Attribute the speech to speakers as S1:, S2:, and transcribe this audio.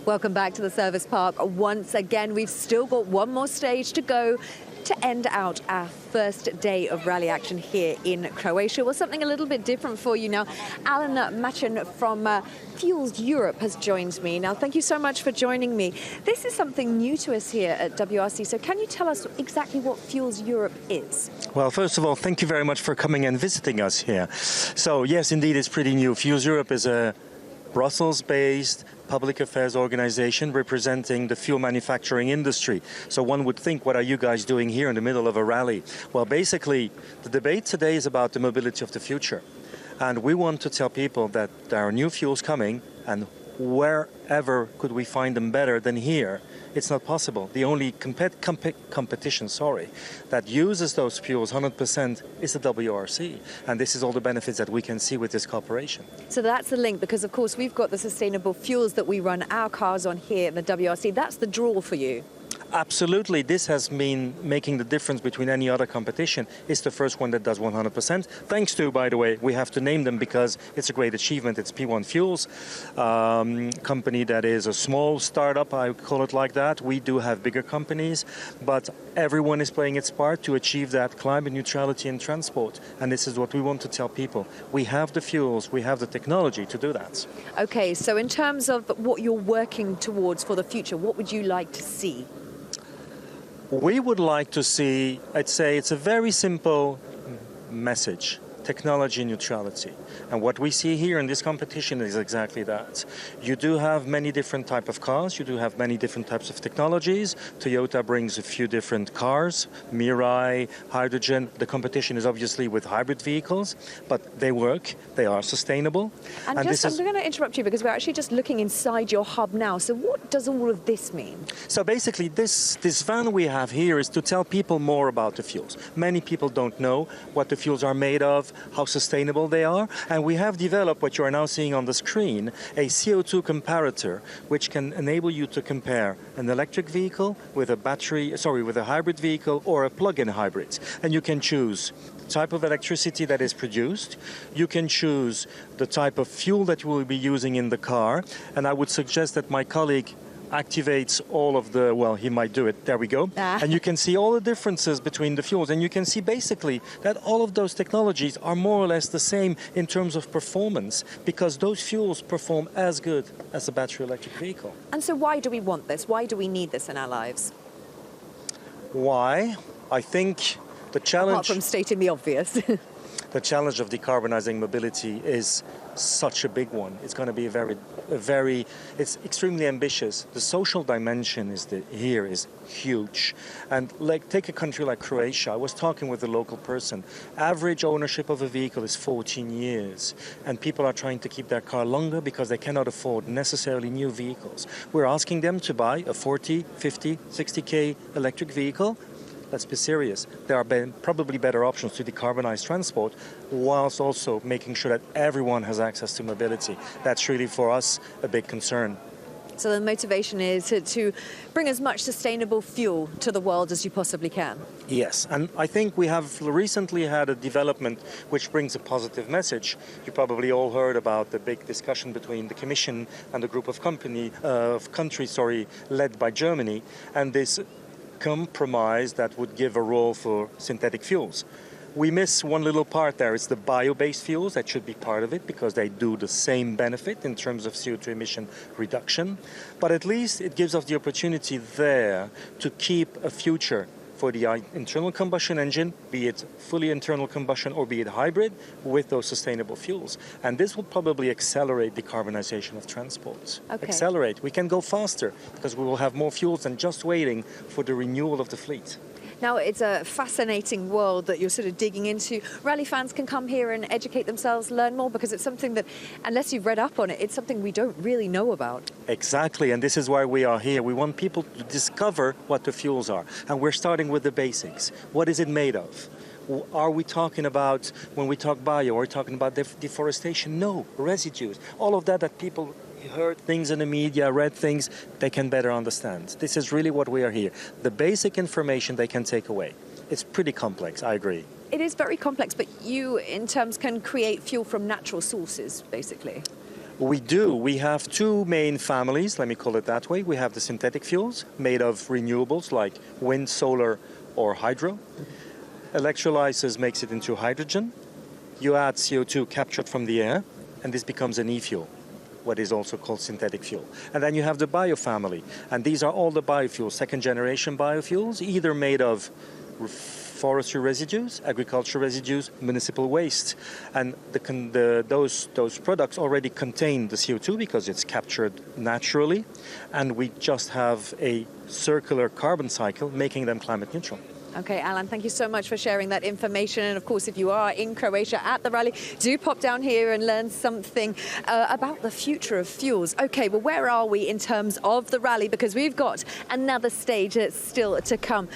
S1: Welcome back to the service park. Once again, we've still got one more stage to go to end out our first day of rally action here in Croatia. Well, something a little bit different for you now. Alan Machin from FuelsEurope has joined me. Now, thank you so much for joining me. This is something new to us here at WRC, so can you tell us exactly what FuelsEurope is?
S2: Well, first of all, thank you very much for coming and visiting us here. So, yes, indeed, it's pretty new. FuelsEurope is a Brussels-based public affairs organization representing the fuel manufacturing industry. So one would think, what are you guys doing here in the middle of a rally? Well, basically, the debate today is about the mobility of the future. And we want to tell people that there are new fuels coming, and wherever could we find them better than here? It's not possible. The only competition that uses those fuels 100% is the WRC. And this is all the benefits that we can see with this cooperation.
S1: So that's the link, because of course we've got the sustainable fuels that we run our cars on here at the WRC. That's the draw for you.
S2: Absolutely. This has been making the difference between any other competition. It's the first one that does 100%. Thanks to, by the way, we have to name them because it's a great achievement. It's P1 Fuels, company that is a small startup, I call it like that. We do have bigger companies, but everyone is playing its part to achieve that climate neutrality in transport. And this is what we want to tell people. We have the fuels, we have the technology to do that.
S1: Okay, so in terms of what you're working towards for the future, what would you like to see?
S2: We would like to see, I'd say it's a very simple message, technology neutrality. And what we see here in this competition is exactly that. You do have many different types of cars, you do have many different types of technologies. Toyota brings a few different cars, Mirai, hydrogen. The competition is obviously with hybrid vehicles, but they work, they are sustainable.
S1: And I'm going to interrupt you because we're actually just looking inside your hub now. So what does all of this mean?
S2: So basically this van we have here is to tell people more about the fuels. Many people don't know what the fuels are made of, how sustainable they are, and we have developed what you are now seeing on the screen, a CO2 comparator, which can enable you to compare an electric vehicle with a hybrid vehicle or a plug-in hybrid. And you can choose the type of electricity that is produced. You can choose the type of fuel that you will be using in the car. And I would suggest that my colleague activates all of the, well, he might do it, there we go. And you can see all the differences between the fuels, and you can see basically that all of those technologies are more or less the same in terms of performance, because those fuels perform as good as a battery electric vehicle.
S1: And so why do we want this? Why do we need this in our lives?
S2: Why? I think the challenge...
S1: Apart from stating the obvious.
S2: The challenge of decarbonizing mobility is such a big one. It's going to be it's extremely ambitious. The social dimension here is huge. And take a country like Croatia. I was talking with a local person. Average ownership of a vehicle is 14 years. And people are trying to keep their car longer because they cannot afford necessarily new vehicles. We're asking them to buy a 40, 50, 60K electric vehicle. Let's be serious. There are probably better options to decarbonize transport, whilst also making sure that everyone has access to mobility. That's really, for us, a big concern.
S1: So the motivation is to bring as much sustainable fuel to the world as you possibly can.
S2: Yes, and I think we have recently had a development which brings a positive message. You probably all heard about the big discussion between the Commission and a group of countries led by Germany, and this compromise that would give a role for synthetic fuels. We miss one little part there. It's the bio-based fuels that should be part of it because they do the same benefit in terms of CO2 emission reduction. But at least it gives us the opportunity there to keep a future for the internal combustion engine, be it fully internal combustion or be it hybrid, with those sustainable fuels. And this will probably accelerate decarbonization of transport.
S1: Okay.
S2: Accelerate. We can go faster because we will have more fuels than just waiting for the renewal of the fleet.
S1: Now, it's a fascinating world that you're sort of digging into. Rally fans can come here and educate themselves, learn more, because it's something that, unless you've read up on it, it's something we don't really know about.
S2: Exactly, and this is why we are here. We want people to discover what the fuels are. And we're starting with the basics. What is it made of? Are we talking about, when we talk bio, are we talking about deforestation? No, residues. All of that people heard things in the media, read things, they can better understand. This is really what we are here. The basic information they can take away. It's pretty complex, I agree.
S1: It is very complex, but you, in terms, can create fuel from natural sources, basically.
S2: We do. We have two main families, let me call it that way. We have the synthetic fuels made of renewables like wind, solar, or hydro. Electrolysis makes it into hydrogen. You add CO2 captured from the air, and this becomes an e-fuel, what is also called synthetic fuel. And then you have the bio family, and these are all the biofuels, second-generation biofuels, either made of forestry residues, agriculture residues, municipal waste. And those products already contain the CO2 because it's captured naturally, and we just have a circular carbon cycle making them climate neutral.
S1: Okay, Alan, thank you so much for sharing that information. And of course, if you are in Croatia at the rally, do pop down here and learn something about the future of fuels. Okay, well, where are we in terms of the rally? Because we've got another stage that's still to come.